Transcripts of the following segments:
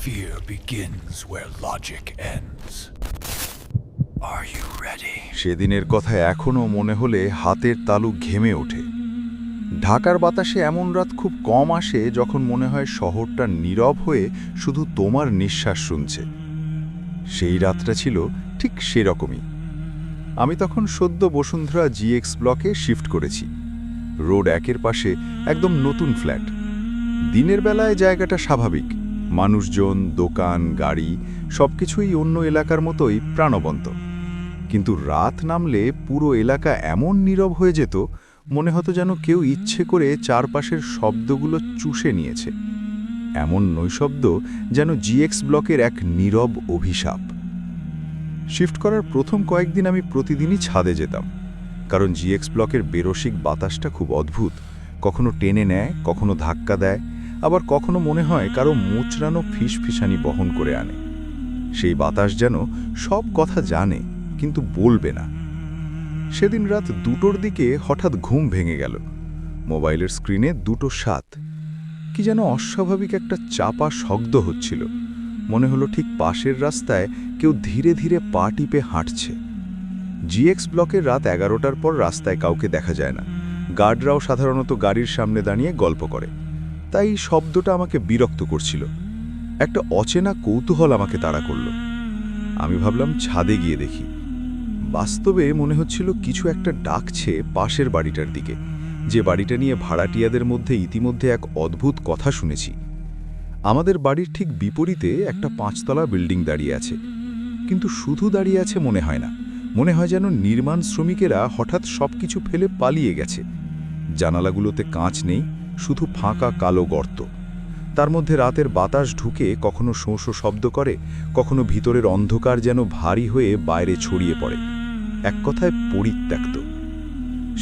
Fear begins where logic ends. Are you ready? সেদিনের কথা এখনো মনে হলে হাতের তালু ঘেমে ওঠে। ঢাকার বাতাসে এমন রাত খুব কম আসে যখন মনে হয় শহরটা নীরব হয়ে শুধু তোমার নিঃশ্বাস শুনছে। সেই রাতটা ছিল ঠিক সেরকমই। আমি তখন সদ্য বসুন্ধরা জিএক্স ব্লকে শিফট করেছি। রোড একের পাশে একদম নতুন ফ্ল্যাট। দিনের বেলায় জায়গাটা স্বাভাবিক, মানুষজন, দোকান, গাড়ি সবকিছুই অন্য এলাকার মতোই প্রাণবন্ত। কিন্তু রাত নামলে পুরো এলাকা এমন নীরব হয়ে যেত, মনে হতো যেন কেউ ইচ্ছে করে চারপাশের শব্দগুলো চুষে নিয়েছে। এমন নৈশব্দ যেন জিএক্স ব্লকের এক নীরব অভিশাপ। শিফট করার প্রথম কয়েকদিন আমি প্রতিদিনই ছাদে যেতাম, কারণ জিএক্স ব্লকের বেরসিক বাতাসটা খুব অদ্ভুত। কখনো টেনে নেয়, কখনো ধাক্কা দেয়, আবার কখনো মনে হয় কারো মোচড়ানো ফিসফিসানি বহন করে আনে। সেই বাতাস যেন সব কথা জানে কিন্তু বলবে না। সেদিন রাত 2টোর দিকে হঠাৎ ঘুম ভেঙে গেল। মোবাইলের স্ক্রিনে 2:07। কি যেন অস্বাভাবিক একটা চাপা শব্দ হচ্ছিল। মনে হলো ঠিক পাশের রাস্তায় কেউ ধীরে ধীরে পা টিপে হাঁটছে। জিএক্স ব্লকের রাত 11টার পর রাস্তায় কাউকে দেখা যায় না। গার্ডরাও সাধারণত গাড়ির সামনে দাঁড়িয়ে গল্প করে। তাই শব্দটা আমাকে বিরক্ত করছিল। একটা অচেনা কৌতূহল আমাকে তাড়া করল। আমি ভাবলাম ছাদে গিয়ে দেখি। বাস্তবে মনে হচ্ছিল কিছু একটা ডাকছে পাশের বাড়িটার দিকে, যে বাড়িটা নিয়ে ভাড়াটিয়াদের মধ্যে ইতিমধ্যে এক অদ্ভুত কথা শুনেছি। আমাদের বাড়ির ঠিক বিপরীতে একটা 5তলা বিল্ডিং দাঁড়িয়ে আছে, কিন্তু শুধু দাঁড়িয়ে আছে মনে হয় না। মনে হয় যেন নির্মাণ শ্রমিকেরা হঠাৎ সবকিছু ফেলে পালিয়ে গেছে। জানালাগুলোতে কাঁচ নেই, শুধু ফাঁকা কালো গর্ত। তার মধ্যে রাতের বাতাস ঢুকে কখনো শোঁ শোঁ শব্দ করে, কখনো ভিতরের অন্ধকার যেন ভারী হয়ে বাইরে ছড়িয়ে পড়ে। এক কথায় পরিত্যক্ত।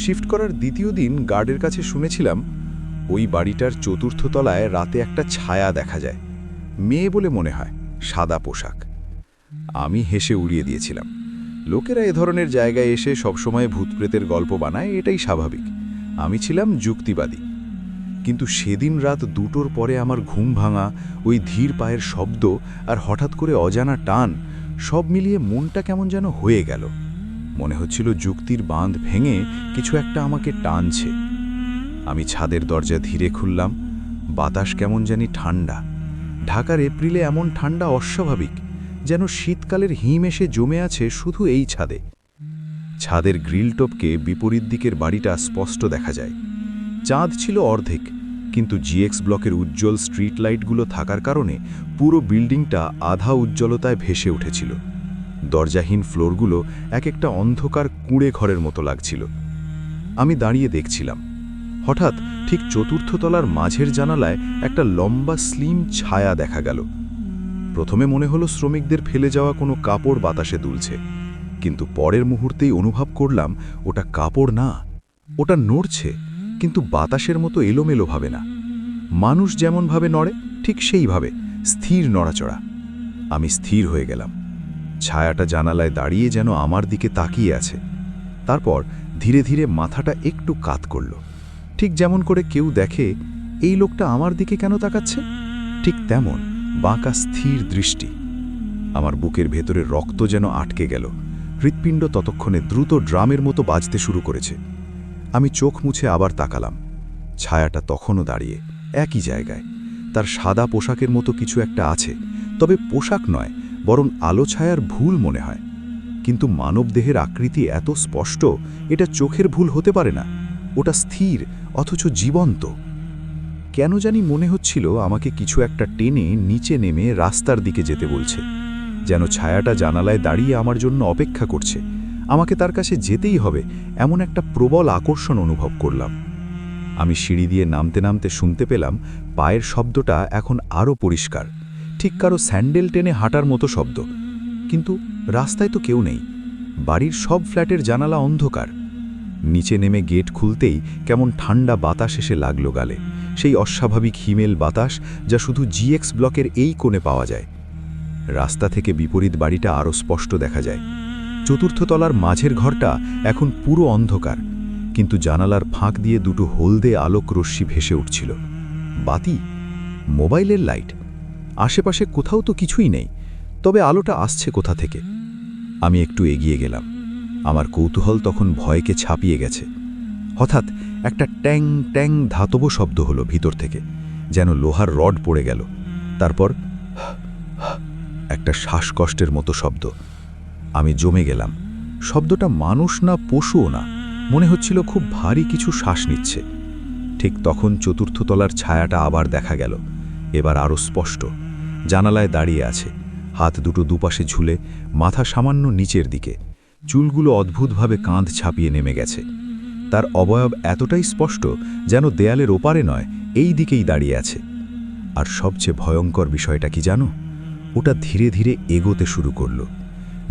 শিফট করার দ্বিতীয় দিন গার্ডের কাছে শুনেছিলাম ওই বাড়িটার 4র্থ তলায় রাতে একটা ছায়া দেখা যায়। মেয়ে বলে মনে হয়, সাদা পোশাক। আমি হেসে উড়িয়ে দিয়েছিলাম। লোকেরা এ ধরনের জায়গায় এসে সবসময় ভূতপ্রেতের গল্প বানায়, এটাই স্বাভাবিক। আমি ছিলাম যুক্তিবাদী। কিন্তু সেদিন রাত 2টোর পরে আমার ঘুম ভাঙা, ওই ধীর পায়ের শব্দ আর হঠাৎ করে অজানা টান, সব মিলিয়ে মনটা কেমন যেন হয়ে গেল। মনে হচ্ছিল যুক্তির বাঁধ ভেঙে কিছু একটা আমাকে টানছে। আমি ছাদের দরজা ধীরে খুললাম। বাতাস কেমন জানি ঠান্ডা। ঢাকার এপ্রিলে এমন ঠান্ডা অস্বাভাবিক, যেন শীতকালের হিম এসে জমে আছে শুধু এই ছাদে। ছাদের গ্রিল টপকে বিপরীত দিকের বাড়িটা স্পষ্ট দেখা যায়। চাঁদ ছিল অর্ধেক, কিন্তু জিএক্স ব্লকের উজ্জ্বল স্ট্রিট লাইটগুলো থাকার কারণে পুরো বিল্ডিংটা আধা উজ্জ্বলতায় ভেসে উঠেছিল। দরজাহীন ফ্লোরগুলো এক একটা অন্ধকার কুঁড়ে ঘরের মতো লাগছিল। আমি দাঁড়িয়ে দেখছিলাম। হঠাৎ ঠিক 4র্থ তলার মাঝের জানালায় একটা লম্বা স্লিম ছায়া দেখা গেল। প্রথমে মনে হলো শ্রমিকদের ফেলে যাওয়া কোনো কাপড় বাতাসে দুলছে, কিন্তু পরের মুহূর্তেই অনুভব করলাম ওটা কাপড় না, ওটা নড়ছে, কিন্তু বাতাসের মতো এলোমেলোভাবে না। মানুষ যেমনভাবে নড়ে ঠিক সেইভাবে, স্থির নড়াচড়া। আমি স্থির হয়ে গেলাম। ছায়াটা জানালায় দাঁড়িয়ে যেন আমার দিকে তাকিয়ে আছে। তারপর ধীরে ধীরে মাথাটা একটু কাত করল, ঠিক যেমন করে কেউ দেখে এই লোকটা আমার দিকে কেন তাকাচ্ছে, ঠিক তেমন বাঁকা স্থির দৃষ্টি। আমার বুকের ভেতরে রক্ত যেন আটকে গেল। হৃৎপিণ্ড ততক্ষণে দ্রুত ড্রামের মতো বাজতে শুরু করেছে। আমি চোখ মুছে আবার তাকালাম। ছায়াটা তখনও দাঁড়িয়ে একই জায়গায়। তার সাদা পোশাকের মতো কিছু একটা আছে, তবে পোশাক নয়, বরং আলো ছায়ার ভুল মনে হয়। কিন্তু মানবদেহের আকৃতি এত স্পষ্ট, এটা চোখের ভুল হতে পারে না। ওটা স্থির অথচ জীবন্ত। কেন জানি মনে হচ্ছিল আমাকে কিছু একটা টেনে নিচে নেমে রাস্তার দিকে যেতে বলছে, যেন ছায়াটা জানালায় দাঁড়িয়ে আমার জন্য অপেক্ষা করছে। আমাকে তার কাছে যেতেই হবে, এমন একটা প্রবল আকর্ষণ অনুভব করলাম। আমি সিঁড়ি দিয়ে নামতে নামতে শুনতে পেলাম পায়ের শব্দটা এখন আরও পরিষ্কার, ঠিক কারো স্যান্ডেল টেনে হাঁটার মতো শব্দ। কিন্তু রাস্তায় তো কেউ নেই। বাড়ির সব ফ্ল্যাটের জানালা অন্ধকার। নিচে নেমে গেট খুলতেই কেমন ঠান্ডা বাতাস এসে লাগলো গালে, সেই অস্বাভাবিক হিমেল বাতাস যা শুধু জিএক্স ব্লকের এই কোণে পাওয়া যায়। রাস্তা থেকে বিপরীত বাড়িটা আরও স্পষ্ট দেখা যায়। 4র্থ তলার মাঝের ঘরটা এখন পুরো অন্ধকার, কিন্তু জানালার ফাঁক দিয়ে 2টো হলদে আলোক রশ্মি ভেসে উঠছিল। বাতি, মোবাইলের লাইট। আশেপাশে কোথাও তো কিছুই নেই, তবে আলোটা আসছে কোথা থেকে। আমি একটু এগিয়ে গেলাম। আমার কৌতূহল তখন ভয়কে ছাপিয়ে গেছে। হঠাৎ একটা ট্যাং ট্যাং ধাতব শব্দ হলো ভিতর থেকে, যেন লোহার রড পড়ে গেল। তারপর একটা শ্বাসকষ্টের মতো শব্দ। আমি জমে গেলাম। শব্দটা মানুষ না, পশুও না, মনে হচ্ছিল খুব ভারী কিছু শ্বাস নিচ্ছে। ঠিক তখন চতুর্থ তলার ছায়াটা আবার দেখা গেল, এবার আরও স্পষ্ট। জানালায় দাঁড়িয়ে আছে, হাত দুটো দুপাশে ঝুলে, মাথা সামান্য নিচের দিকে, চুলগুলো অদ্ভুতভাবে কাঁধ ছাপিয়ে নেমে গেছে। তার অবয়ব এতটাই স্পষ্ট যেন দেয়ালের ওপারে নয়, এই দিকেই দাঁড়িয়ে আছে। আর সবচেয়ে ভয়ঙ্কর বিষয়টা কি জানো? ওটা ধীরে ধীরে এগোতে শুরু করল,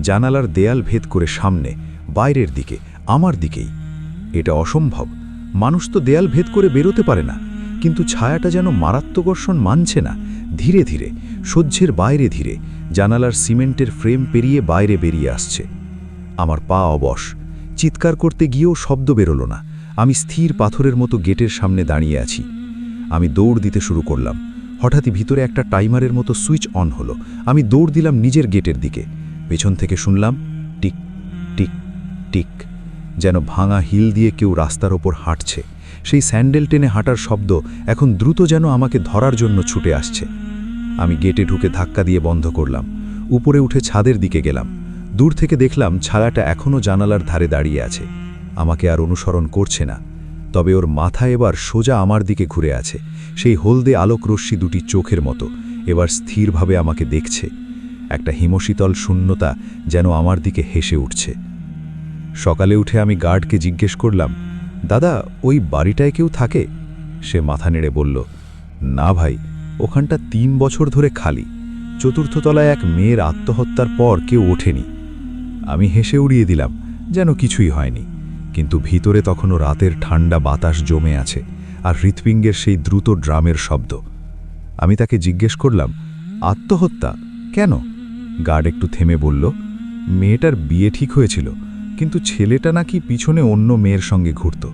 জানালার দেয়াল ভেদ করে সামনে, বাইরের দিকে, আমার দিকেই। এটা অসম্ভব, মানুষ তো দেয়াল ভেদ করে বেরোতে পারে না, কিন্তু ছায়াটা যেন মারাত্মকর্ষণ মানছে না। ধীরে ধীরে, সহ্যের বাইরে ধীরে, জানালার সিমেন্টের ফ্রেম পেরিয়ে বাইরে বেরিয়ে আসছে। আমার পা অবশ, চিৎকার করতে গিয়েও শব্দ বেরোলো না। আমি স্থির পাথরের মতো গেটের সামনে দাঁড়িয়ে আছি। আমি দৌড় দিতে শুরু করলাম। হঠাৎই ভিতরে একটা টাইমারের মতো সুইচ অন হলো। আমি দৌড় দিলাম নিজের গেটের দিকে। পেছন থেকে শুনলাম টিক টিক টিক, যেন ভাঙা হিল দিয়ে কেউ রাস্তার ওপর হাঁটছে। সেই স্যান্ডেল টেনে হাঁটার শব্দ এখন দ্রুত যেন আমাকে ধরার জন্য ছুটে আসছে। আমি গেটে ঢুকে ধাক্কা দিয়ে বন্ধ করলাম। উপরে উঠে ছাদের দিকে গেলাম। দূর থেকে দেখলাম ছায়াটা এখনও জানালার ধারে দাঁড়িয়ে আছে, আমাকে আর অনুসরণ করছে না। তবে ওর মাথা এবার সোজা আমার দিকে ঘুরে আছে, সেই হলদে আলোক রশ্মি দুটি চোখের মতো, এবার স্থিরভাবে আমাকে দেখছে। একটা হিমশীতল শূন্যতা যেন আমার দিকে হেসে উঠছে। সকালে উঠে আমি গার্ডকে জিজ্ঞেস করলাম, দাদা, ওই বাড়িটায় কেউ থাকে? সে মাথা নেড়ে বলল, না ভাই, ওখানটা 3 বছর ধরে খালি। চতুর্থ তলায় এক মেয়ের আত্মহত্যার পর কেউ ওঠেনি। আমি হেসে উড়িয়ে দিলাম, যেন কিছুই হয়নি। কিন্তু ভিতরে তখনও রাতের ঠান্ডা বাতাস জমে আছে, আর হৃৎপিণ্ডের সেই দ্রুত ড্রামের শব্দ। আমি তাকে জিজ্ঞেস করলাম, আত্মহত্যা কেন? গার্ড একটু থেমে বলল, মেয়েটার বিয়ে ঠিক হয়েছিল, কিন্তু ছেলেটা নাকি পিছনে অন্য মেয়ের সঙ্গে ঘুরত।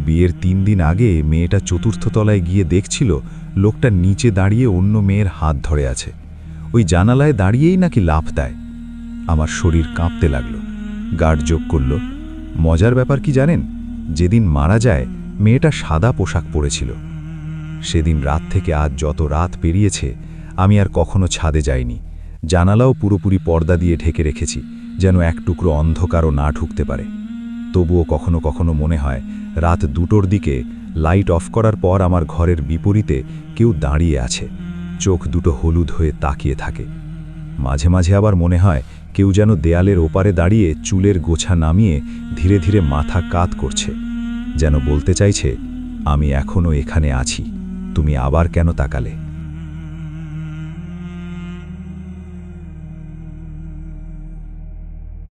বিয়ের 3 দিন আগে মেয়েটা চতুর্থ তলায় গিয়ে দেখছিল লোকটা নিচে দাঁড়িয়ে অন্য মেয়ের হাত ধরে আছে। ওই জানালায় দাঁড়িয়েই নাকি লাফ দেয়। আমার শরীর কাঁপতে লাগলো। গার্ড যোগ করল, মজার ব্যাপার কি জানেন? যেদিন মারা যায় মেয়েটা সাদা পোশাক পরেছিল। সেদিন রাত থেকে আজ যত রাত পেরিয়েছে আমি আর কখনো ছাদে যাইনি। জানালাও পুরোপুরি পর্দা দিয়ে ঢেকে রেখেছি, যেন এক টুকরো অন্ধকারও না ঢুকতে পারে। তবুও কখনো কখনো মনে হয় রাত 2টোর দিকে লাইট অফ করার পর আমার ঘরের বিপরীতে কেউ দাঁড়িয়ে আছে, চোখ দুটো হলুদ হয়ে তাকিয়ে থাকে। মাঝে মাঝে আবার মনে হয় কেউ যেন দেয়ালের ওপারে দাঁড়িয়ে চুলের গোছা নামিয়ে ধীরে ধীরে মাথা কাত করছে, যেন বলতে চাইছে, আমি এখনো এখানে আছি, তুমি আবার কেন তাকালে?